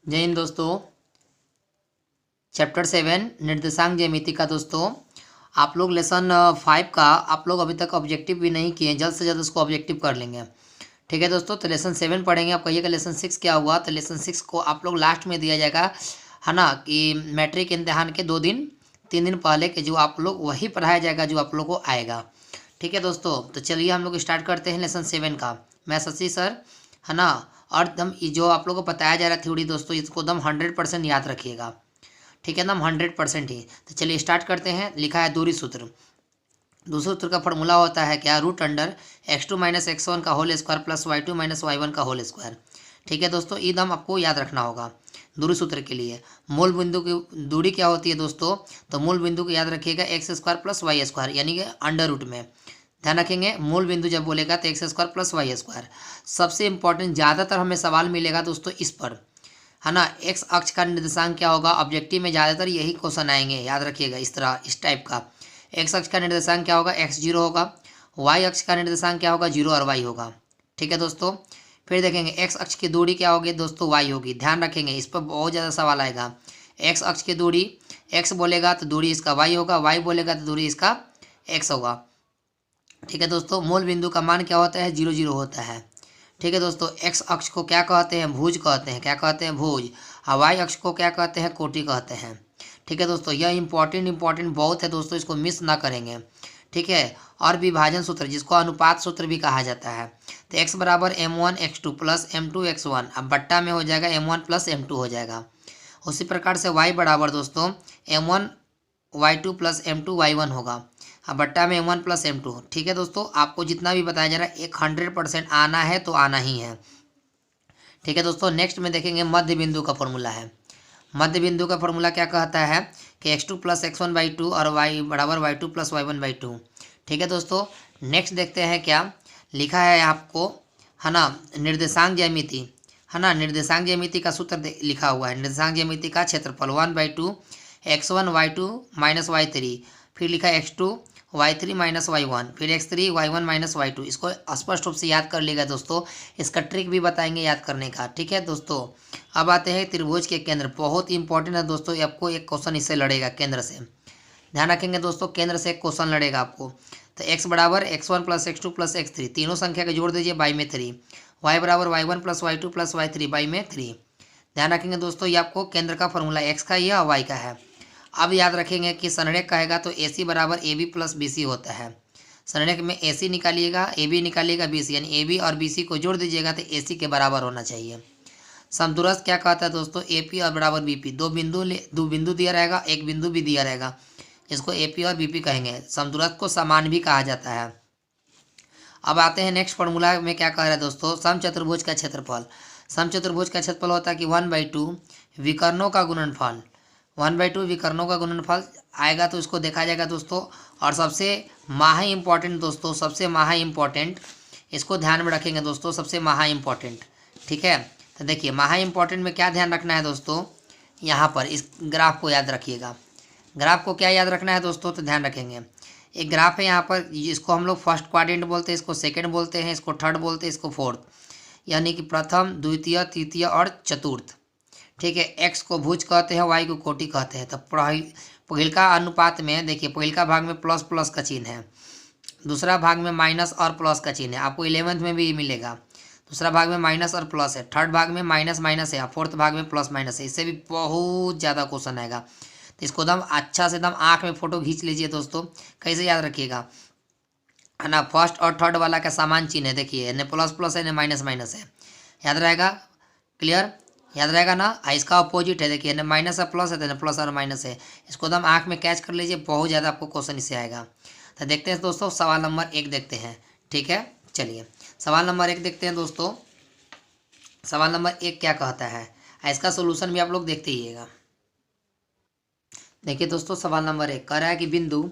जय हिंद दोस्तों। चैप्टर 7 निर्देशांक ज्यामिति का दोस्तों आप लोग लेसन 5 का आप लोग अभी तक ऑब्जेक्टिव भी नहीं किए, जल्द से जल्द उसको ऑब्जेक्टिव कर लेंगे। ठीक है दोस्तों, तो लेसन 7 पढ़ेंगे। आप कहिएगा लेसन 6 क्या हुआ, तो लेसन 6 को आप लोग लास्ट में दिया जाएगा, है ना, कि मैट्रिक इम्तिहान के 2 दिन 3 दिन पहले के जो आप लोग वही पढ़ाया जाएगा जो आप लोग को आएगा। ठीक है दोस्तों, तो चलिए हम लोग स्टार्ट करते हैं लेसन 7 का। मैं शशि सर, है ना। और एकदम जो आप लोगों को बताया जा रहा है थ्योरी दोस्तों, इसको एकदम 100% याद रखिएगा। ठीक है ना, 100% ही। तो चलिए स्टार्ट करते हैं। लिखा है दूरी सूत्र। दूसरे सूत्र का फॉर्मूला होता है क्या, root under x2 minus x1 का whole square plus y2 minus y1 का होल स्क्वायर। ठीक है दोस्तों, एकदम आपको याद रखना होगा दूरी सूत्र के लिए। मूल बिंदु की दूरी क्या होती है दोस्तों, तो मूल बिंदु को याद रखिएगा x square plus y square, यानी कि अंडर रूट में ध्यान रखेंगे। मूल बिंदु जब बोलेगा तो x square plus y square. सबसे इंपॉर्टेंट ज़्यादातर हमें सवाल मिलेगा दोस्तों इस पर, है ना। एक्स अक्ष का निर्देशांक क्या होगा, ऑब्जेक्टिव में ज़्यादातर यही क्वेश्चन आएंगे, याद रखिएगा इस तरह इस टाइप का। एक्स अक्ष का निर्देशांक क्या होगा, एक्स जीरो होगा। वाई अक्ष का निर्देशांक क्या होगा, जीरो और वाई होगा। ठीक है दोस्तों, फिर देखेंगे एक्स अक्ष की दूरी क्या होगी दोस्तों, वाई होगी। ध्यान रखेंगे, इस पर बहुत ज़्यादा सवाल आएगा। एक्स अक्ष की दूरी, एक्स बोलेगा तो दूरी इसका वाई होगा, वाई बोलेगा तो दूरी इसका एक्स होगा। ठीक है दोस्तों, मूल बिंदु का मान क्या होता है, 0 0 होता है। ठीक है दोस्तों, एक्स अक्ष को क्या कहते हैं, भुज कहते हैं। क्या कहते हैं, भुज। और वाई अक्ष को क्या कहते हैं, कोटि कहते हैं। ठीक है दोस्तों, यह इंपॉर्टेंट बहुत है दोस्तों, इसको मिस ना करेंगे। ठीक है, और विभाजन सूत्र जिसको अनुपात सूत्र भी कहा जाता है। तो x बराबर m1 x2 plus m2 x1, अब बट्टा में हो जाएगा m1 प्लस m2 हो जाएगा। उसी प्रकार से y बराबर दोस्तों m1 y2 plus m2 y1 होगा। अब बट्टा में m1 प्लस m2। ठीक है दोस्तों, आपको जितना भी बताया जा रहा है 100% आना है तो आना ही है। ठीक है दोस्तों, नेक्स्ट में देखेंगे मध्य बिंदु का फॉर्मूला है। मध्य बिंदु का फॉर्मूला क्या कहता है कि x2 प्लस x1/2 और y बराबर y2 प्लस y1/2। ठीक है दोस्तों, नेक्स्ट देखते हैं क्या लिखा है आपको, है ना, निर्देशांक ज्यामिति, है ना। निर्देशांक ज्यामिति का सूत्र लिखा हुआ है। निर्देशांक ज्यामिति का क्षेत्रफल 1/2 x1 y2 माइनस y3, फिर लिखा है x2 y3 माइनस y1, फिर x3 y1 माइनस y2। इसको स्पष्ट रूप से याद कर लीजिएगा दोस्तों, इसका ट्रिक भी बताएंगे याद करने का। ठीक है दोस्तों, अब आते हैं त्रिभुज के केंद्र। बहुत इंपॉर्टेंट है दोस्तों, आपको एक क्वेश्चन इससे लड़ेगा केंद्र से। ध्यान रखेंगे दोस्तों, केंद्र से एक क्वेश्चन लड़ेगा आपको। तो x बराबर x1 plus x2 plus x3, तीनों संख्या के जोड़ दीजिए बाई में 3। y बराबर y1 plus y2 plus y3 by में 3। ध्यान रखेंगे दोस्तों, ये आपको केंद्र का फॉर्मूला x का ही है और y का है। अब याद रखेंगे कि संरेख कहेगा तो AC बराबर AB प्लस BC होता है। संरेख में AC निकालिएगा, AB निकालिएगा, BC, यानी AB और BC को जोड़ दीजिएगा तो AC के बराबर होना चाहिए। समदूरस्थ क्या कहता है दोस्तों, AP और बराबर BP। दो बिंदु दिया रहेगा, एक बिंदु भी दिया रहेगा, इसको AP और BP कहेंगे। समदूरस्थ को समान भी कहा जाता है। अब आते हैं नेक्स्ट फॉर्मूला में, क्या कह रहा है दोस्तों, समचतुर्भुज का क्षेत्रफल। समचतुर्भुज का क्षेत्रफल होता है कि 1/2 विकर्णों का गुणनफल। 1/2 विकर्णों का गुणनफल आएगा तो इसको देखा जाएगा दोस्तों। और सबसे महा इम्पॉर्टेंट दोस्तों, सबसे महा इम्पॉर्टेंट, इसको ध्यान में रखेंगे दोस्तों, सबसे महा इम्पॉर्टेंट। ठीक है, तो देखिए महा इम्पॉर्टेंट में क्या ध्यान रखना है दोस्तों, यहाँ पर इस ग्राफ को याद रखिएगा। ग्राफ को क्या याद रखना है दोस्तों, तो ध्यान रखेंगे एक ग्राफ है यहाँ पर, इसको हम लोग फर्स्ट क्वाड्रेंट बोलते हैं, इसको सेकंड बोलते हैं, इसको थर्ड बोलते हैं, इसको फोर्थ, यानी कि प्रथम द्वितीय तृतीय और चतुर्थ। ठीक है, एक्स को भुज कहते हैं, वाई को कोटि कहते हैं। तो पहिलका अनुपात में देखिए, पहिलका भाग में प्लस प्लस का चिन्ह है, दूसरा भाग में माइनस और प्लस का चिन्ह है, आपको 11th में भी मिलेगा। दूसरा भाग में माइनस और प्लस है, थर्ड भाग में माइनस माइनस है, फोर्थ भाग में प्लस माइनस है। इससे भी बहुत ज़्यादा क्वेश्चन आएगा, तो इसको एकदम अच्छा से एकदम आँख में फोटो खींच लीजिए दोस्तों। कैसे याद रखिएगा, है ना, फर्स्ट और थर्ड वाला का समान चिन्ह है, देखिए न प्लस प्लस है न माइनस माइनस है, याद रहेगा, क्लियर, याद रहेगा ना। इसका अपोजिट है, देखिए न माइनस और प्लस है न प्लस और माइनस है। इसको एकदम आँख में कैच कर लीजिए, बहुत ज़्यादा आपको क्वेश्चन इससे आएगा। तो देखते हैं दोस्तों, सवाल नंबर 1 देखते हैं। ठीक है, चलिए सवाल नंबर 1 देखते हैं दोस्तों। सवाल नंबर 1 क्या कहता है, इसका सोल्यूशन भी आप लोग देखते रहिएगा। देखिए दोस्तों, सवाल नंबर 1 कह रहा है कि बिंदु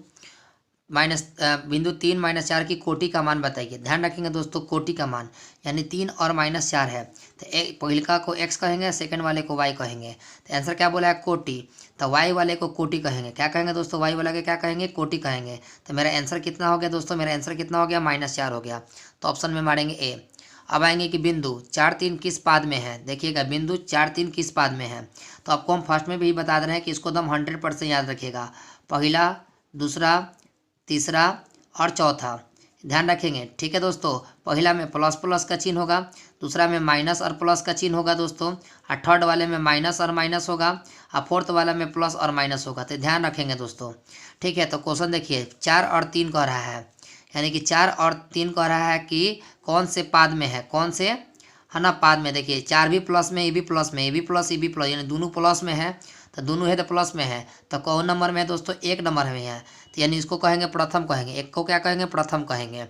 3 माइनस 4 की कोटि का मान बताइए। ध्यान रखेंगे दोस्तों, कोटि का मान यानी 3 और -4 है, तो पहिलका को x कहेंगे, सेकंड वाले को y कहेंगे। तो आंसर क्या बोला है, कोटि। तो y वाले को कोटि कहेंगे, क्या कहेंगे दोस्तों, y वाले के क्या कहेंगे, कोटि कहेंगे। तो मेरा आंसर कितना हो गया दोस्तों, मेरा आंसर कितना हो गया, -4 हो गया। तो ऑप्शन में मारेंगे ए। अब आएंगे कि बिंदु 4 3 किस पाद में है। देखिएगा बिंदु 4 3 किस पाद में है, तो आपको हम फर्स्ट में भी बता दे रहे हैं कि इसको एकदम 100% याद रखिएगा। पहला, दूसरा, तीसरा और चौथा ध्यान रखेंगे, ठीक है दोस्तों। पहला में प्लस प्लस का चिन्ह होगा, दूसरा में माइनस और प्लस का चिन्ह होगा दोस्तों, और थर्ड वाले में माइनस और माइनस होगा, और फोर्थ वाला में प्लस और माइनस होगा। तो ध्यान रखेंगे दोस्तों, ठीक है। तो क्वेश्चन देखिए 4 और 3 कह रहा है, यानी कि 4 और 3 कह रहा है कि कौन से पाद में है, कौन से है ना पाद में। देखिए 4 भी प्लस में, ये भी प्लस में, ये भी प्लस, ये भी प्लस, यानी दोनों प्लस में है, तो दोनों है तो प्लस में है। तो कौन नंबर में है दोस्तों, 1 नंबर में है, तो यानी इसको कहेंगे प्रथम कहेंगे, एक को क्या कहेंगे, प्रथम कहेंगे।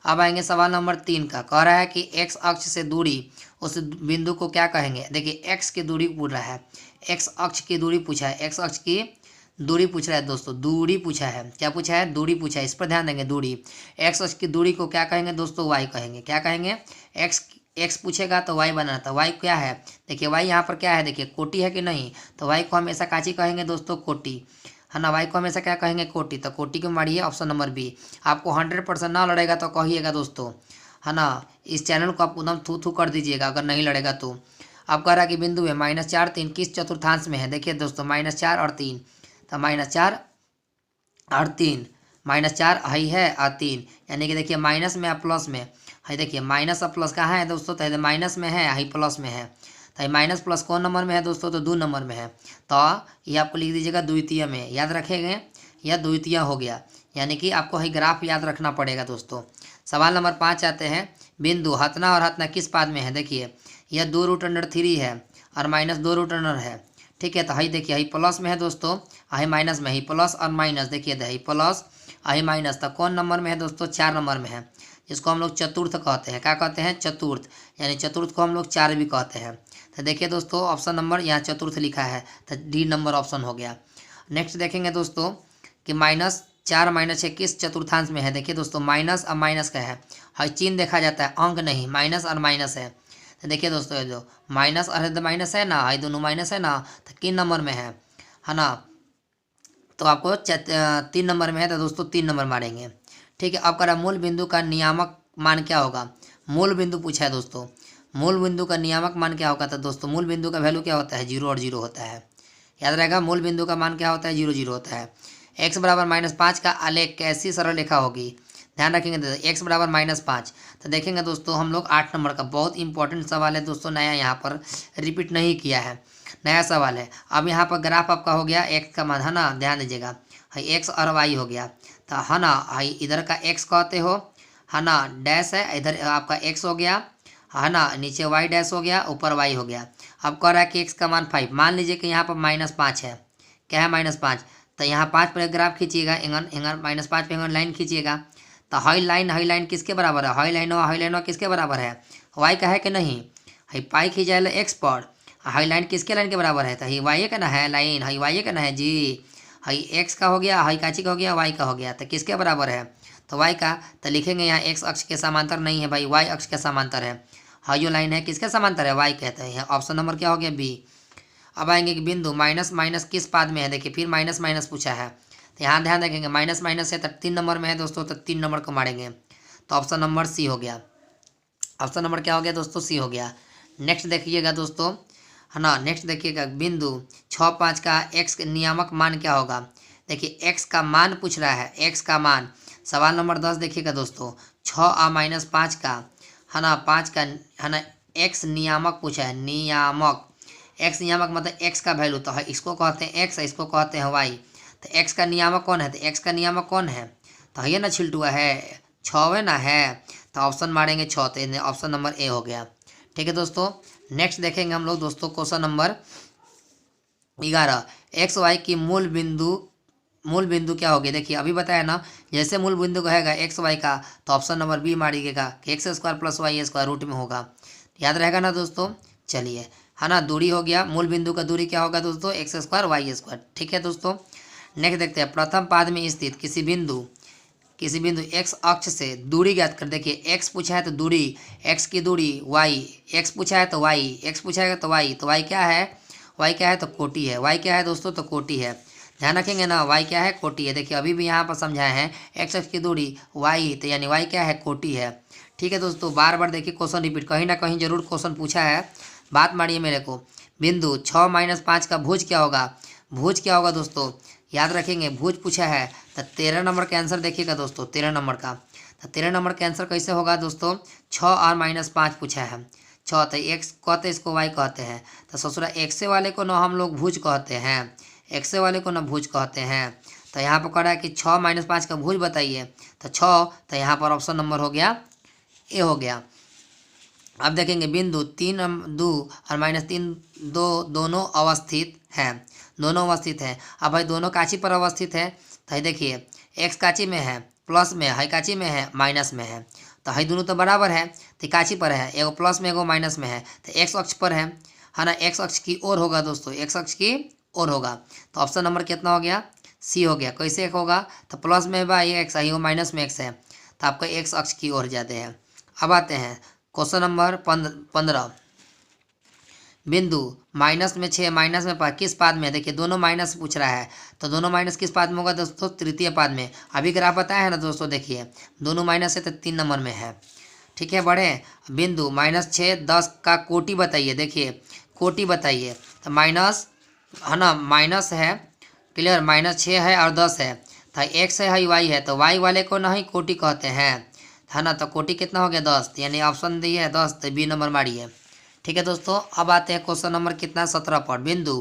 अब आएंगे सवाल नंबर 3 का, कह रहा है कि एक्स अक्ष से दूरी उस बिंदु को क्या कहेंगे। देखिए एक्स की दूरी पूछ रहा है, एक्स अक्ष की दूरी पूछा है, एक्स अक्ष की दूरी पूछ रहा है दोस्तों, दूरी पूछा है, क्या पूछा है, दूरी पूछा है। इस पर ध्यान देंगे, दूरी, एक्स अक्ष की दूरी को क्या कहेंगे दोस्तों, वाई कहेंगे। क्या कहेंगे, एक्स पूछेगा तो वाई बनाना था, वाई क्या है, देखिए वाई यहाँ पर क्या है, देखिए कोटि है कि नहीं, तो वाई को हमेशा काची कहेंगे दोस्तों, कोटि, है ना। वाई को हमेशा क्या कहेंगे, कोटि, तो कोटि को मारिए ऑप्शन नंबर बी। आपको 100% ना लड़ेगा तो कहिएगा दोस्तों, है ना। इस चैनल को आप एकदम थू थू कर दीजिएगा अगर नहीं लड़ेगा तो। अब कह रहा है कि बिंदु है -4 3 किस चतुर्थांश में है। देखिए दोस्तों -4 और 3, तो -4 और 3, -4 हई है और 3, यानी कि देखिए माइनस में और प्लस में है। देखिए माइनस और प्लस कहाँ है दोस्तों, तो माइनस में है, हई प्लस में है, तो माइनस प्लस कौन नंबर में है दोस्तों, तो 2 नंबर में है। तो ये आपको लिख दीजिएगा द्वितीय में, याद रखेंगे, यह द्वितीय हो गया, यानी कि आपको ही ग्राफ याद रखना पड़ेगा दोस्तों। सवाल नंबर 5 आते हैं, बिंदु हतना और हतना किस पाद में है। देखिए यह 2√3 है और -2√, है, ठीक है। तो हई देखिए हई प्लस में है दोस्तों, हई माइनस में, ही प्लस और माइनस, देखिए हई प्लस हई माइनस, तो कौन नंबर में है दोस्तों, 4 नंबर में है, जिसको हम लोग चतुर्थ कहते हैं। क्या कहते हैं, चतुर्थ, यानी चतुर्थ को हम लोग 4 भी कहते हैं। तो देखिए दोस्तों ऑप्शन नंबर यहाँ चतुर्थ लिखा है, तो डी नंबर ऑप्शन हो गया। नेक्स्ट देखेंगे दोस्तों कि -4 -6 किस चतुर्थांश में है। देखिए दोस्तों माइनस और माइनस का है, हर चिन्ह देखा जाता है, अंक नहीं, माइनस और माइनस है। तो देखिए दोस्तों जो माइनस और माइनस है ना, ये दोनों माइनस है ना, तो किन नंबर में है ना, तो आपको 3 नंबर में है, तो दोस्तों 3 नंबर मारेंगे, ठीक है। अब कह रहा मूल बिंदु का नियामक मान क्या होगा। मूल बिंदु पूछा है दोस्तों, मूल बिंदु का नियामक मान क्या होगा, तो दोस्तों मूल बिंदु का वैल्यू क्या होता है, 0 और 0 होता है, याद रहेगा। मूल बिंदु का मान क्या होता है, 0 0 होता है। x बराबर -5 का आलेख कैसी सरल रेखा होगी, ध्यान रखेंगे दोस्तों, x बराबर -5। तो देखेंगे दोस्तों हम लोग 8 नंबर का बहुत इंपॉर्टेंट सवाल है दोस्तों, नया यहाँ पर रिपीट नहीं किया है, नया सवाल है। अब यहाँ पर ग्राफ आपका हो गया x का मान, है ना, ध्यान दीजिएगा, हाई x और y हो गया, तो है ना, हाई इधर का x कहते हो, है ना, डैश है, इधर आपका x हो गया, है ना, नीचे y डैश हो गया, ऊपर y हो गया। अब कह रहा है कि x का मान 5, मान लीजिए कि यहाँ पर -5 है, क्या है, -5, तो यहाँ 5 पर ग्राफ खींचिएगा, एंगल -5 पे एंगल लाइन खींचिएगा, तो हाई लाइन किसके बराबर है, हाई लाइन किसके बराबर है, y का है कि नहीं, हाई पाई खींचाएगा x पर, हाई लाइन किसके लाइन के बराबर है, तो हाई y का ना है लाइन, हाई y का ना है जी, हाई x का हो गया, हाई काची का हो गया, y का हो गया, तो किसके बराबर है, तो y का। तो लिखेंगे यहाँ x अक्ष के समांतर नहीं है भाई, y अक्ष के समांतर है, हाई जो लाइन है किसके समांतर है, y कहते हैं। ऑप्शन नंबर क्या हो गया, बी। अब आएंगे कि बिंदु माइनस किस पाद में है। देखिए फिर माइनस पूछा है, तो यहाँ ध्यान रखेंगे माइनस है, तो 3 नंबर में है दोस्तों, तो 3 नंबर को मारेंगे, तो ऑप्शन नंबर सी हो गया। ऑप्शन नंबर क्या हो गया दोस्तों, सी हो गया। नेक्स्ट देखिएगा दोस्तों, है ना, नेक्स्ट देखिएगा बिंदु 6 5 का x नियामक मान क्या होगा। देखिए x का मान पूछ रहा है, x का मान। सवाल नंबर 10 देखिएगा दोस्तों, 6 और -5 का, है ना, 5 का, है ना, x नियामक पूछा है, नियामक, x नियामक मतलब x का वैल्यू, तो है इसको कहते हैं x, इसको कहते हैं y। तो x का नियामक कौन है, तो x का नियामक कौन है, तो ये ना छिलटुआ है, 6 ना है, तो ऑप्शन मारेंगे 6, तो ऑप्शन नंबर ए हो गया, ठीक है दोस्तों। नेक्स्ट देखेंगे हम लोग दोस्तों क्वेश्चन नंबर 11, एक्स वाई की मूल बिंदु क्या होगी। देखिए अभी बताया ना, जैसे मूल बिंदु कहेगा एक्स वाई का, तो ऑप्शन नंबर बी मारिएगा कि x² + y² रूट में होगा, याद रहेगा ना दोस्तों। चलिए, है ना, दूरी हो गया, मूल बिंदु का दूरी क्या होगा दोस्तों, x² y², ठीक है दोस्तों। नेक्स्ट देखते हैं, प्रथम पाद में स्थित किसी बिंदु x अक्ष से दूरी ज्ञात कर। देखिए x पूछा है तो दूरी, x की दूरी, y, x पूछा है तो y, x पूछा है तो y, तो y क्या है तो कोटि है, y क्या है दोस्तों, तो कोटि है, ध्यान रखेंगे ना, y क्या है, कोटि है। देखिए अभी भी यहाँ पर समझाए हैं x अक्ष की दूरी y, तो यानी y क्या है, कोटि है, ठीक है दोस्तों, बार बार देखिए क्वेश्चन रिपीट, कहीं ना कहीं जरूर क्वेश्चन पूछा है, बात मानिए मेरे को। बिंदु 6 - 5 का भुज क्या होगा? भुज क्या होगा दोस्तों? याद रखेंगे, भुज पूछा है तो 13 नंबर का आंसर देखिएगा दोस्तों, 13 नंबर का। तो 13 नंबर का आंसर कैसे होगा दोस्तों? 6 और -5 पूछा है। 6 तो एक्स कहते हैं, इसको वाई कहते हैं। तो ससुरा एक्से वाले को ना हम लोग भुज कहते हैं, एक्से वाले को ना भुज कहते हैं। तो यहाँ पर कह रहा है कि 6 - 5 का भुज बताइए। तो 6, तो यहाँ पर ऑप्शन नंबर हो गया ए हो गया। अब देखेंगे बिंदु 3 2 और -3 दोनों अवस्थित हैं, दोनों अवस्थित हैं। अब भाई दोनों काची पर अवस्थित है? तो देखिए एक्स काची में है, प्लस में है, काची में है, माइनस में है। तो है दोनों तो बराबर है, तो काची पर है, एगो प्लस में एगो माइनस में है, तो एक्स अक्ष पर है ना, एक्स अक्ष की ओर होगा दोस्तों, एक्स अक्ष की ओर होगा। तो ऑप्शन नंबर कितना हो गया? सी हो गया। कैसे एक होगा? तो प्लस में भाई एक्स है, माइनस में एक्स है, तो आपका एक्स अक्ष की ओर जाते हैं। अब आते हैं क्वेश्चन नंबर 15। बिंदु -6 -5 किस पाद में? देखिए दोनों माइनस पूछ रहा है, तो दोनों माइनस किस पाद में होगा दोस्तों? तृतीय पाद में। अभी ग्राफ बताया है ना दोस्तों, देखिए दोनों माइनस है तो 3 नंबर में है। ठीक है, बढ़े। बिंदु -6 10 का कोटि बताइए। देखिए कोटि बताइए, तो माइनस है ना, माइनस है, क्लियर, -6 है और 10 है, तो एक्स है, वाई है, तो वाई वाले को नहीं कोटि कहते हैं, है ना। तो कोटि कितना हो गया? 10, यानी ऑप्शन दी है 10, तो बी नंबर मारिए। ठीक है दोस्तों, अब आते हैं क्वेश्चन नंबर कितना? 17 पर। बिंदु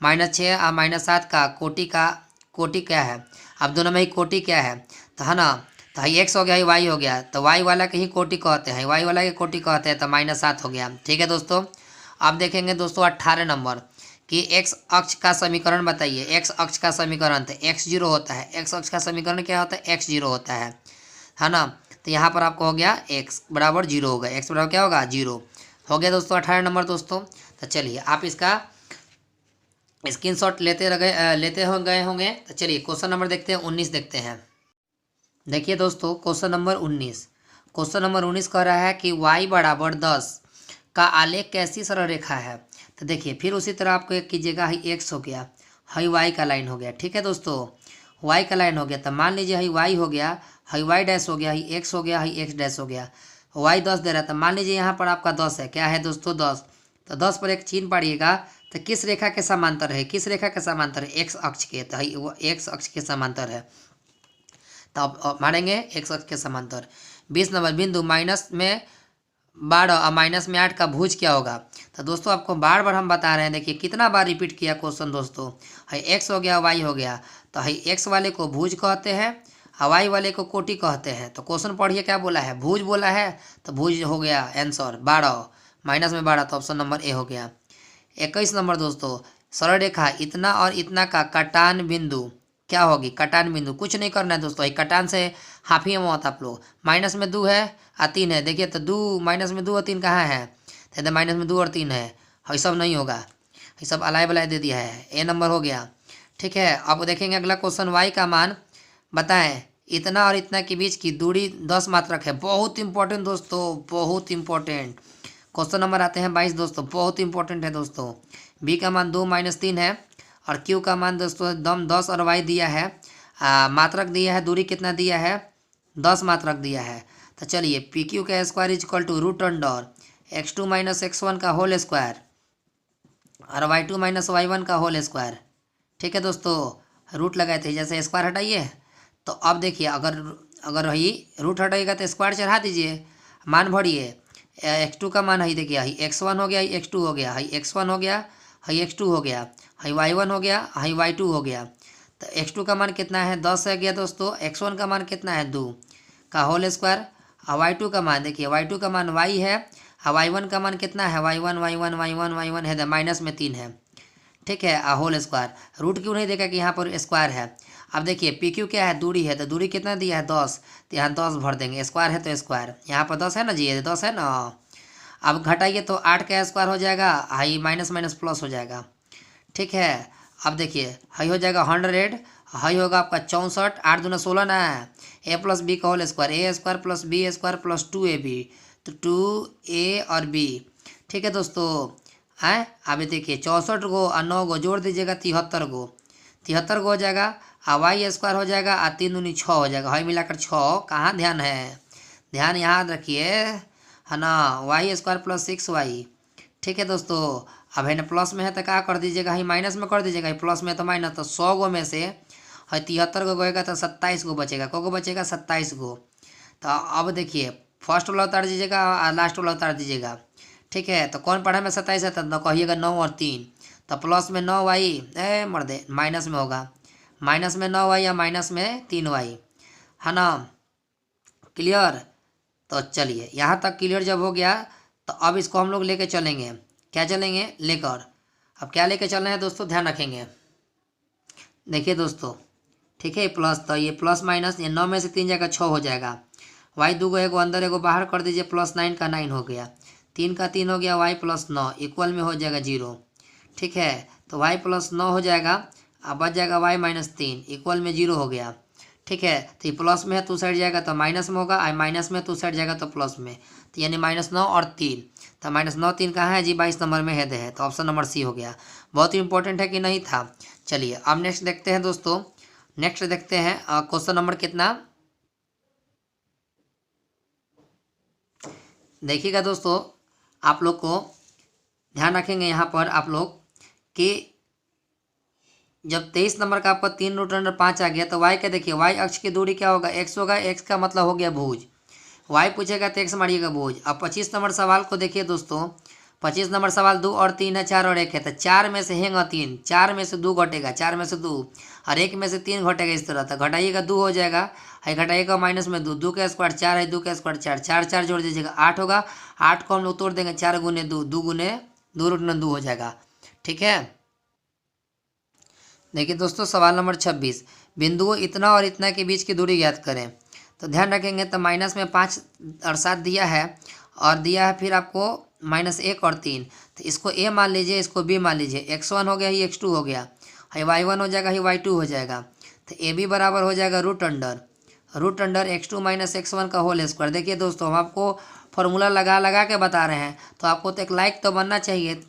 -6 और -7 का कोटि क्या है? अब दोनों में ही कोटि क्या है? तो है ना, तो हाई एक्स हो गया, हाई वाई हो गया, तो वाई वाला के ही कोटि कहते हैं, वाई वाला के कोटि कहते हैं, तो -7 हो गया। ठीक है दोस्तों, अब देखेंगे दोस्तों 18 नंबर कि एक्स अक्ष का समीकरण बताइए। एक्स अक्ष का समीकरण, तो एक्स 0 होता है, एक्स अक्ष का समीकरण क्या होता है? एक्स 0 होता है ना। तो यहाँ पर आपको हो गया एक्स बराबर 0 होगा, एक्स बराबर क्या होगा? 0 हो गया दोस्तों, 18 नंबर दोस्तों। तो चलिए आप इसका स्क्रीनशॉट लेते गए होंगे। तो चलिए क्वेश्चन नंबर देखते हैं, 19 देखते हैं। देखिए दोस्तों क्वेश्चन नंबर 19, क्वेश्चन नंबर 19 कह रहा है कि y बराबर 10 का आलेख कैसी सरल रेखा है? तो देखिए फिर उसी तरह आपको एक कीजिएगा, हाई एक्स हो गया, हाई वाई का लाइन हो गया। ठीक है दोस्तों, वाई का लाइन हो गया, तो मान लीजिए हाई वाई हो गया, हाई वाई डैश हो गया, हाई एक्स हो गया, हाई एक्स डैश हो गया। वाई 10 दे रहा है, तो मान लीजिए यहाँ पर आपका 10 है, क्या है दोस्तों? 10। तो 10 पर एक चिन्ह पड़िएगा, तो किस रेखा के समांतर है? किस रेखा के समांतर है? एक्स अक्ष के, तो वो एक्स अक्ष के समांतर है, तो अब मारेंगे एक्स अक्ष के समांतर। 20 नंबर बिंदु -12 और -8 का भुज क्या होगा? तो दोस्तों आपको बार बार हम बता रहे हैं, देखिए कितना बार रिपीट किया क्वेश्चन दोस्तों। हाई एक्स हो गया, वाई हो गया, तो हाई एक्स वाले को भुज कहते हैं, हवाई वाले को कोटि कहते हैं। तो क्वेश्चन पढ़िए क्या बोला है? भुज बोला है, तो भुज हो गया आंसर 12, -12, तो ऑप्शन नंबर ए हो गया। 21 नंबर दोस्तों, सरल रेखा इतना और इतना का कटान बिंदु क्या होगी? कटान बिंदु कुछ नहीं करना है दोस्तों, कटान से हाफी मत आप लोग। माइनस में 2 है और 3 है, देखिए तो 2 माइनस में 2 और 3 कहाँ है? तो माइनस में 2 और 3 है, ये सब नहीं होगा, ये सब अलाय बलाय दे दिया है, ए नंबर हो गया। ठीक है, अब देखेंगे अगला क्वेश्चन, वाई का मान बताएं। इतना और इतना के बीच की दूरी 10 मात्रक है। बहुत इंपॉर्टेंट दोस्तों, बहुत इंपॉर्टेंट क्वेश्चन नंबर आते हैं 22 दोस्तों, बहुत इंपॉर्टेंट है दोस्तों। बी का मान 2 - 3 है और क्यू का मान दोस्तों एकदम 10 और वाई दिया है, मात्रक दिया है, दूरी कितना दिया है? 10 मात्रक दिया है। तो चलिए पी क्यू का square equal to √x2 - x1 का होल स्क्वायर और y2 - y1 का होल स्क्वायर। ठीक है दोस्तों, रूट लगाए थे, जैसे स्क्वायर हटाइए, तो अब देखिए अगर वही रूट हटाइएगा तो स्क्वायर चढ़ा दीजिए, मान भरिए। x2 का मान है, देखिए हाई x1 हो गया, हाई x2 हो गया, हाई x1 हो गया, हाई x2 हो गया, हाई y1 हो गया, हाई y2 हो गया। तो x2 का मान कितना है? 10 है गया दोस्तों। x1 का मान कितना है? 2 का होल स्क्वायर और y2 का मान देखिए, y2 का मान y है और y1 का मान कितना है? y1 है, माइनस में 3 है। ठीक है, होल स्क्वायर, रूट क्यों नहीं देखा कि यहाँ पर स्क्वायर है। अब देखिए पी क्यू क्या है? दूरी है, तो दूरी कितना दिया है? 10, तो यहाँ 10 भर देंगे, स्क्वायर है तो स्क्वायर, यहाँ पर 10 है ना जी, 10 है ना। अब घटाइए तो 8 का स्क्वायर हो जाएगा, हाई माइनस माइनस प्लस हो जाएगा। ठीक है, अब देखिए हाई हो जाएगा 100, हाई होगा आपका 64, 8 दूना 16 ना, ए प्लस बी का whole square, A square plus B square plus 2ab, तो 2a और b। ठीक है दोस्तों, हैं अभी देखिए 64 गो और 9 गो जोड़ दीजिएगा, 73 गो, 73 गो हो जाएगा और वाई स्क्वायर हो जाएगा और 3 दूनी 6 हो जाएगा, हाई मिलाकर 6, कहाँ ध्यान है? ध्यान याद रखिए, है ना। वाई स्क्वायर प्लस 6y, ठीक है दोस्तों। अब है ना प्लस में है तो क्या कर दीजिएगा, ही माइनस में कर दीजिएगा, ही प्लस में तो माइनस, तो 100 गो में से है 73 गो गएगा तो 27 गो बचेगा। को बचेगा 27 गो। तो अब देखिए फर्स्ट वाला उतार दीजिएगा और लास्ट वाला उतार दीजिएगा, ठीक है। तो कौन पढ़ा में 27 है, तो कहिएगा 9 और 3, तो प्लस में 9y, मर दे माइनस में होगा, माइनस में 9y या माइनस में 3y, है ना। क्लियर। तो चलिए यहाँ तक क्लियर जब हो गया तो अब इसको हम लोग लेके चलेंगे, क्या चलेंगे लेकर, अब क्या लेके चल रहे हैं दोस्तों, ध्यान रखेंगे। देखिए दोस्तों, ठीक है, प्लस, तो ये प्लस माइनस, ये 9 में से 3 जाएगा 6 हो जाएगा। वाई 2 गो एगो अंदर एगो बाहर कर दीजिए, प्लस 9 का 9 हो गया, 3 का 3 हो गया, वाई प्लस 9 इक्वल में हो जाएगा 0, ठीक है। तो वाई प्लस 9 हो जाएगा, अब बच जाएगा वाई माइनस 3 इक्वल में 0 हो गया, ठीक है। तो ये प्लस में है तो साइड जाएगा तो माइनस में होगा, माइनस में तो साइड जाएगा तो प्लस में, तो यानी -9 और 3, तो -9 3 कहाँ है जी, 22 नंबर में है तो ऑप्शन नंबर सी हो गया। बहुत ही इंपॉर्टेंट है कि नहीं था। चलिए अब नेक्स्ट देखते हैं दोस्तों, नेक्स्ट देखते हैं क्वेश्चन नंबर कितना, देखिएगा दोस्तों। आप लोग को ध्यान रखेंगे यहाँ पर आप लोग कि जब 23 नंबर का आपका 3√5 आ गया तो y का देखिए, y अक्ष की दूरी क्या होगा, x होगा, x का मतलब हो गया भुज, y पूछेगा तो x मारिएगा भुज। अब 25 नंबर सवाल को देखिए दोस्तों, 25 नंबर सवाल 2 और 3 है, 4 और 1 है, तो 4 में से हैगा 3, 4 में से 2 घटेगा, 4 में से 2 और 1 में से 3 घटेगा, इस तरह। तो घटाइएगा 2 हो जाएगा, है घटाइएगा माइनस में 2, 2 का स्क्वायर 4 है, 2 का स्क्वायर 4, 4 4 जोड़ दीजिएगा 8 होगा, 8 को हम लोग तोड़ देंगे, 4 गुने 2, 2 गुने 2√2 हो जाएगा, ठीक है। देखिए दोस्तों सवाल नंबर 26, बिंदुओं इतना और इतना के बीच की दूरी ज्ञात करें। तो ध्यान रखेंगे, तो माइनस में 5 और 7 दिया है, और दिया है फिर आपको -1 और 3, तो इसको a मान लीजिए, इसको b मान लीजिए, x1 हो गया, ही x2 हो गया, ही y1 हो जाएगा, ही y2 हो जाएगा। तो ab बराबर हो जाएगा √√* x2 - x1 का होल स्क्वायर। देखिए दोस्तों हम आपको फॉर्मूला लगा के बता रहे हैं, तो आपको तो एक लाइक तो बनना चाहिए,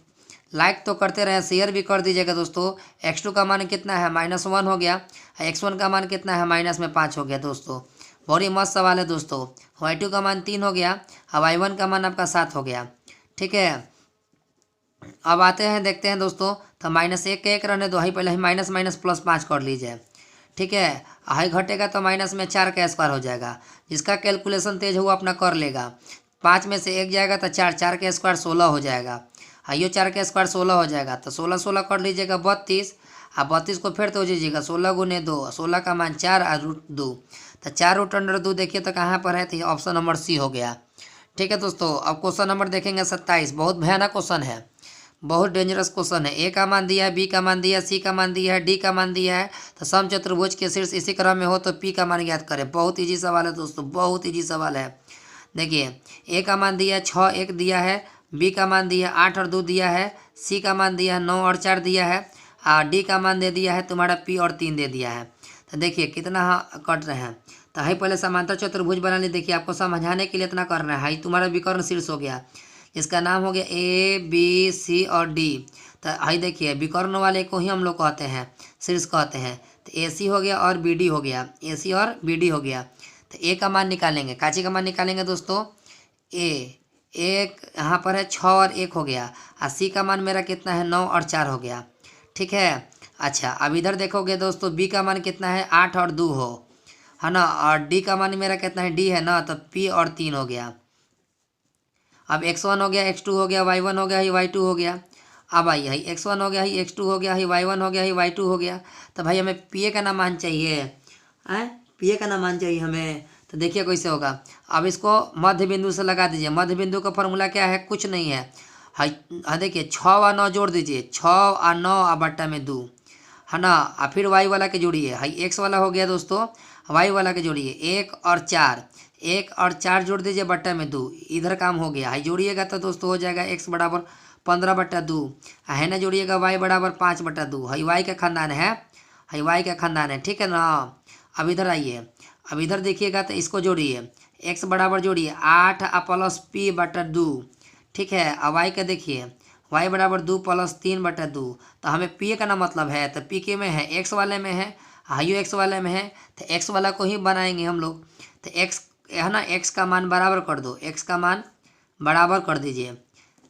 लाइक तो करते रहे, शेयर भी कर दीजिएगा दोस्तों। x2 का मान कितना है, -1 हो गया, x1 का मान कितना है, -5 हो गया दोस्तों। बहुत ही मस्त सवाल है दोस्तों। y2 का मान 3 हो गया, अब y1 का मान आपका 7 हो गया, ठीक है। अब आते हैं देखते हैं दोस्तों, तो -1 के 1 रहने दो, ही पहले ही माइनस माइनस प्लस 5 कर लीजिए, ठीक है। हाई घटेगा तो माइनस में 4 का स्क्वायर हो जाएगा, जिसका कैलकुलेशन तेज हुआ अपना कर लेगा। 5 में से 1 जाएगा तो 4, 4 का स्क्वायर 16 हो जाएगा, आइयो 4 का स्क्वायर 16 हो जाएगा, तो 16 16 कर लीजिएगा 32, अब 32 को फिर तो हो जाइएगा 16 गुने 2, 16 का मान 4 और √2, तो 4√2 देखिए तो कहाँ पर है, तो ऑप्शन नंबर सी हो गया, ठीक है दोस्तों। अब क्वेश्चन नंबर देखेंगे 27, बहुत भयानक क्वेश्चन है, बहुत डेंजरस क्वेश्चन है। ए का मान दिया है, बी का मान दिया है, सी का मान दिया है, डी का मान दिया है, तो समचतुर्भुज के शीर्ष इसी क्रम में हो तो पी का मान ज्ञात करें। बहुत ईजी सवाल है दोस्तों, बहुत ईजी सवाल है। देखिए ए का मान दिया है 6 1 दिया है, बी का मान दिया है 8 और 2 दिया है, सी का मान दिया है 9 और 4 दिया है, और डी का मान दे दिया है तुम्हारा पी और 3 दे दिया है। तो देखिए कितना कट रहे हैं, तो हाई पहले समांतर चतुर्भुज बना ली। देखिए आपको समझाने के लिए इतना करना है, हाई तुम्हारा विकर्ण शीर्ष हो गया, इसका नाम हो गया ए बी सी और डी। तो हाई देखिए विकर्ण वाले को ही हम लोग कहते हैं शीर्ष कहते हैं, तो ए सी हो गया और बी डी हो गया, ए सी और बी डी हो गया। तो ए का मान निकालेंगे, काची का मान निकालेंगे दोस्तों, एक यहाँ पर है 6 और 1 हो गया, और सी का मान मेरा कितना है 9 और 4 हो गया, ठीक है। अच्छा अब इधर देखोगे दोस्तों, बी का मान कितना है 8 और 2 हो, है ना, और डी का मान मेरा कितना है, डी है ना, तो पी और 3 हो गया। अब x1 हो गया, x2 हो गया, y1 हो गया, ही y2 हो गया। अब आइए ही x1 हो गया, ही x2 हो गया, ही y1 हो गया, ही y2 हो गया। तो भाई हमें पी का ना मान चाहिए, पी का ना मान चाहिए हमें। तो देखिए कैसे होगा, अब इसको मध्य बिंदु से लगा दीजिए। मध्य बिंदु का फॉर्मूला क्या है, कुछ नहीं है, हाँ देखिए 6 और 9 जोड़ दीजिए, 6 और 9 और बट्टा में 2, है ना, और फिर y वाला के जोड़िए, हाई x वाला हो गया दोस्तों, y वाला के जोड़िए 1 और 4, 1 और 4 जोड़ दीजिए बट्टा में 2, इधर काम हो गया। हाई जोड़िएगा तो दोस्तों हो जाएगा x बराबर 15/2, है ना, जोड़िएगा y बराबर 5/2। हाई y का खानदान है, हाई y का खानदान है, ठीक है ना। अब इधर आइए, अब इधर देखिएगा तो इसको जोड़िए, x बराबर जोड़िए 8 प्लस p/2, ठीक है। अब y का देखिए, y बराबर 2 प्लस 3/2, तो हमें p का ना मतलब है, तो p के में है, x वाले में है, हाइयो x वाले में है, तो x वाला को ही बनाएंगे हम लोग। तो x है ना एक्स का मान बराबर कर दो, एक्स का मान बराबर कर दीजिए,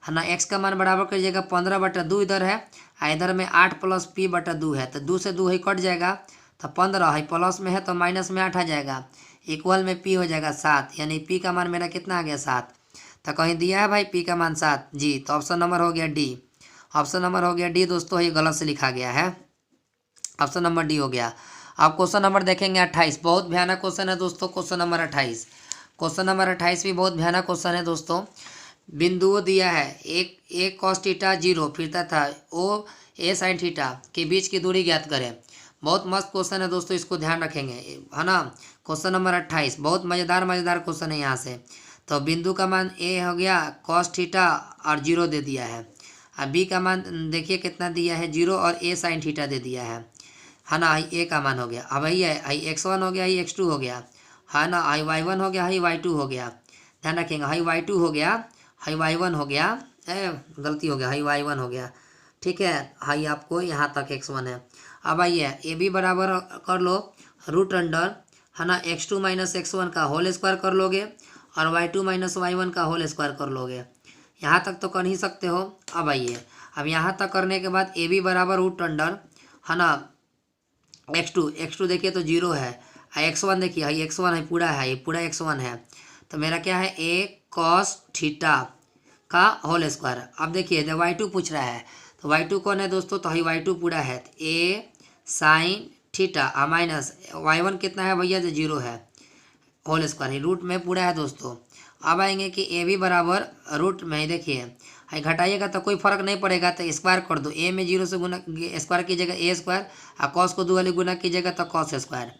है ना। एक्स का मान बराबर करिएगा 15/2 इधर है, इधर में 8 + p/2 है, तो 2 से 2 ही कट जाएगा, तो 15 है, प्लस में है तो माइनस में 8 आ जाएगा, इक्वल में p हो जाएगा 7, यानी p का मान मेरा कितना आ गया 7। तो कहीं दिया है भाई p का मान 7 जी, तो ऑप्शन नंबर हो गया डी। ऑप्शन नंबर हो गया डी दोस्तों, ये गलत से लिखा गया है, ऑप्शन नंबर डी हो गया। अब क्वेश्चन नंबर देखेंगे 28, बहुत भयानक क्वेश्चन है दोस्तों, क्वेश्चन नंबर 28। क्वेश्चन नंबर 28 भी बहुत भयानक क्वेश्चन है दोस्तों। बिंदुओं दिया है, एक cos थीटा 0 फिर तथा ओ a sin थीटा के बीच की दूरी ज्ञात करें। बहुत मस्त क्वेश्चन है दोस्तों, इसको ध्यान रखेंगे, है ना। क्वेश्चन नंबर 28 बहुत मज़ेदार क्वेश्चन है यहाँ से। तो बिंदु का मान ए हो गया cos थीटा और 0 दे दिया है, अब बी का मान देखिए कितना दिया है 0 और a sin थीटा दे दिया है ना। आई ए का मान हो गया, अब आई x1 हो गया, आई x2 हो गया, है ना। आई y1 हो गया, आई y2 हो गया, ध्यान रखेंगे, आई y2 हो गया, हाई y1 हो गया, गलती हो गया, हाई y1 हो गया, ठीक है। हाई आपको यहाँ तक x1 है। अब आइए ए भी बराबर कर लो √अंडर, है ना, x2 - x1 का होल स्क्वायर कर लोगे और y2 - y1 का होल स्क्वायर कर लोगे, यहाँ तक तो कर ही सकते हो। अब आइए, अब यहाँ तक करने के बाद ए भी बराबर √अंडर, है ना, x2 देखिए तो 0 है, x1 देखिए, हाई x1 है, पूरा है, ये पूरा x1 है, तो मेरा क्या है a cos थीटा का होल स्क्वायर। अब देखिए जब y2 पूछ रहा है, तो y2 कौन है दोस्तों, तो y2 पूरा है, तो a sin theta minus y1 कितना है भैया, जो 0 है, होल स्क्वायर ही रूट में पूरा है दोस्तों। अब आएंगे कि ए भी बराबर रूट में, देखिए घटाइएगा तो कोई फर्क नहीं पड़ेगा, तो स्क्वायर कर दो, ए में 0 से गुना स्क्वायर कीजिएगा a स्क्वायर, और कॉस को 2 वाली गुना कीजिएगा तो कॉस स्क्वायर,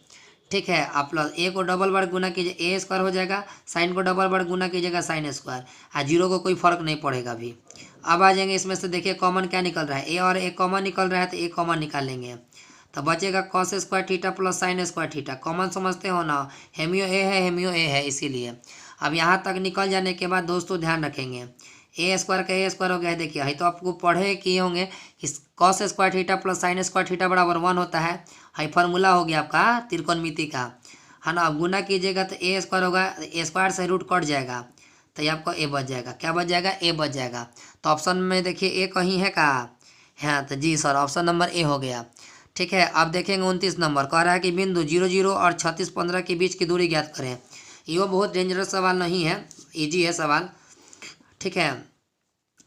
ठीक है। आप प्लस ए को डबल बार गुना कीजिए, ए स्क्वायर हो जाएगा, साइन को डबल बार गुना कीजिएगा साइन स्क्वायर, और 0 को कोई फर्क नहीं पड़ेगा अभी। अब आ जाएंगे इसमें से, देखिए कॉमन क्या निकल रहा है, ए और ए कॉमन निकल रहा है, तो ए कॉमन निकाल लेंगे, तो बचेगा cos square theta plus sine square theta, common समझते हो ना, हेमियो ए है, हेमियो ए है, इसीलिए। अब यहाँ तक निकल जाने के बाद दोस्तों ध्यान रखेंगे, ए स्क्वायर का ए स्क्वायर हो गया है, देखिए है तो आपको पढ़े किए होंगे, इस cos square theta plus sine square theta बराबर 1 होता है, हाई फार्मूला हो गया आपका त्रिकोणमिति का, है ना। अब गुना कीजिएगा तो ए स्क्वायर होगा, ए स्क्वायर से रूट कट जाएगा, तो ये आपको ए बच जाएगा, क्या बच जाएगा, ए बच जाएगा। तो ऑप्शन में देखिए ए कहीं है का, हाँ तो जी सर ऑप्शन नंबर ए हो गया, ठीक है। अब देखेंगे 29 नंबर, कह रहा है कि बिंदु 0 0 और 36 15 के बीच की दूरी ज्ञात करें। ये बहुत डेंजरस सवाल नहीं है, ईजी है सवाल, ठीक है।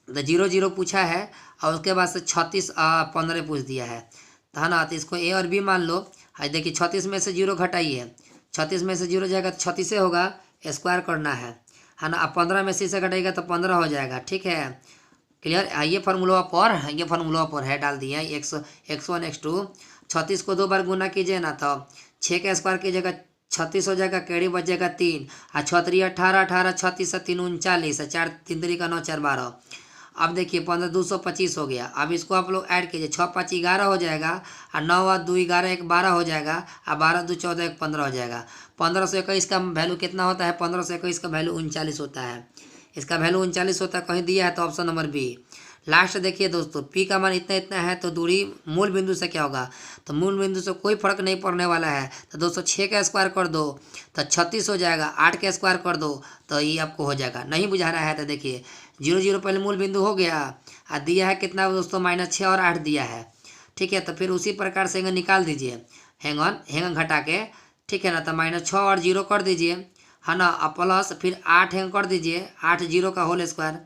तो 0 0 पूछा है और उसके बाद से 36 15 पूछ दिया है, तो है ना, तो इसको ए और बी मान लो। है देखिए 36 में से 0 घटाइए, 36 में से 0 जाएगा तो 36 होगा, स्क्वायर करना है ना। अब 15 में से इसे घटाइएगा तो 15 हो जाएगा, ठीक है, क्लियर। ये फार्मूला पर है, डाल दिया x1 x2, 36 को 2 बार गुना कीजिए ना, तो 6 का स्क्वायर कीजिएगा 36 हो जाएगा, केड़ी बच जाएगा 3, और 6 3 18 18 36 से 3 39, 4 3 3 का 9 4 12। अब देखिए 15 225 हो गया। अब इसको आप लोग ऐड कीजिए, 6 5 11 हो जाएगा, और 9 और 2 11 1 12 हो जाएगा, और 12 2 14 1 15 हो जाएगा। 1521 का वैल्यू कितना होता है, 1521 का वैल्यू 39 होता है, इसका वैल्यू 39 होता है, कहीं दिया है तो ऑप्शन नंबर बी। लास्ट देखिए दोस्तों, पी का मान इतना इतना है, तो दूरी मूल बिंदु से क्या होगा, तो मूल बिंदु से कोई फर्क नहीं पड़ने वाला है, तो दोस्तों 6 का स्क्वायर कर दो तो 36 हो जाएगा, 8 का स्क्वायर कर दो तो ये आपको हो जाएगा। नहीं बुझा रहा है तो देखिए 0 0 पहले मूल बिंदु हो गया, और दिया है कितना दोस्तों -6 और 8 दिया है, ठीक है। तो फिर उसी प्रकार से निकाल दीजिए, हैंग घटा के, ठीक है ना, तो -6 और 0 कर दीजिए, है ना, प्लस फिर 8 हैंग कर दीजिए, 8 0 का होल स्क्वायर,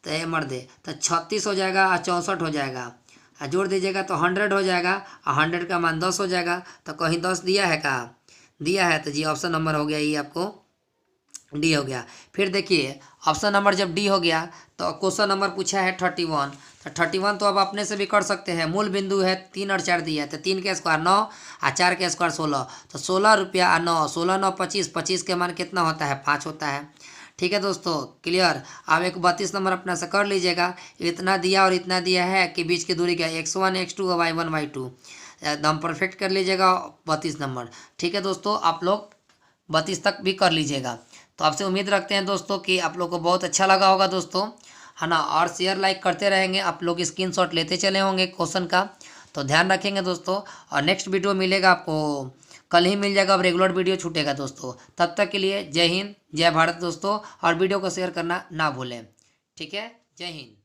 तो ये मर दे तो 36 हो जाएगा और 64 हो जाएगा, और जोड़ दीजिएगा तो 100 हो जाएगा, और 100 का मान 10 हो जाएगा, तो कहीं 10 दिया है का, दिया है, तो जी ऑप्शन नंबर हो गया, ये आपको डी हो गया। फिर देखिए ऑप्शन नंबर जब डी हो गया, तो क्वेश्चन नंबर पूछा है 31, तो 31 तो अब अपने से भी कर सकते हैं, मूल बिंदु है 3 और 4 दिया है, तो 3 के स्क्वायर 9 और 4 के स्क्वायर 16, तो 16 रुपया और 9, 16 9 25, 25 के मान कितना होता है, 5 होता है, ठीक है दोस्तों, क्लियर। अब एक 32 नंबर अपना से कर लीजिएगा, इतना दिया और इतना दिया है कि बीच की दूरी क्या है, x1 x2 और y1 y2, एकदम परफेक्ट कर लीजिएगा 32 नंबर, ठीक है दोस्तों। आप लोग 32 तक भी कर लीजिएगा। तो आपसे उम्मीद रखते हैं दोस्तों कि आप लोग को बहुत अच्छा लगा होगा दोस्तों, है ना, और शेयर लाइक करते रहेंगे, आप लोग स्क्रीनशॉट लेते चले होंगे क्वेश्चन का, तो ध्यान रखेंगे दोस्तों। और नेक्स्ट वीडियो मिलेगा आपको कल ही मिल जाएगा, अब रेगुलर वीडियो छूटेगा दोस्तों। तब तक के लिए जय हिंद जय भारत दोस्तों, और वीडियो को शेयर करना ना भूलें। ठीक है, जय हिंद।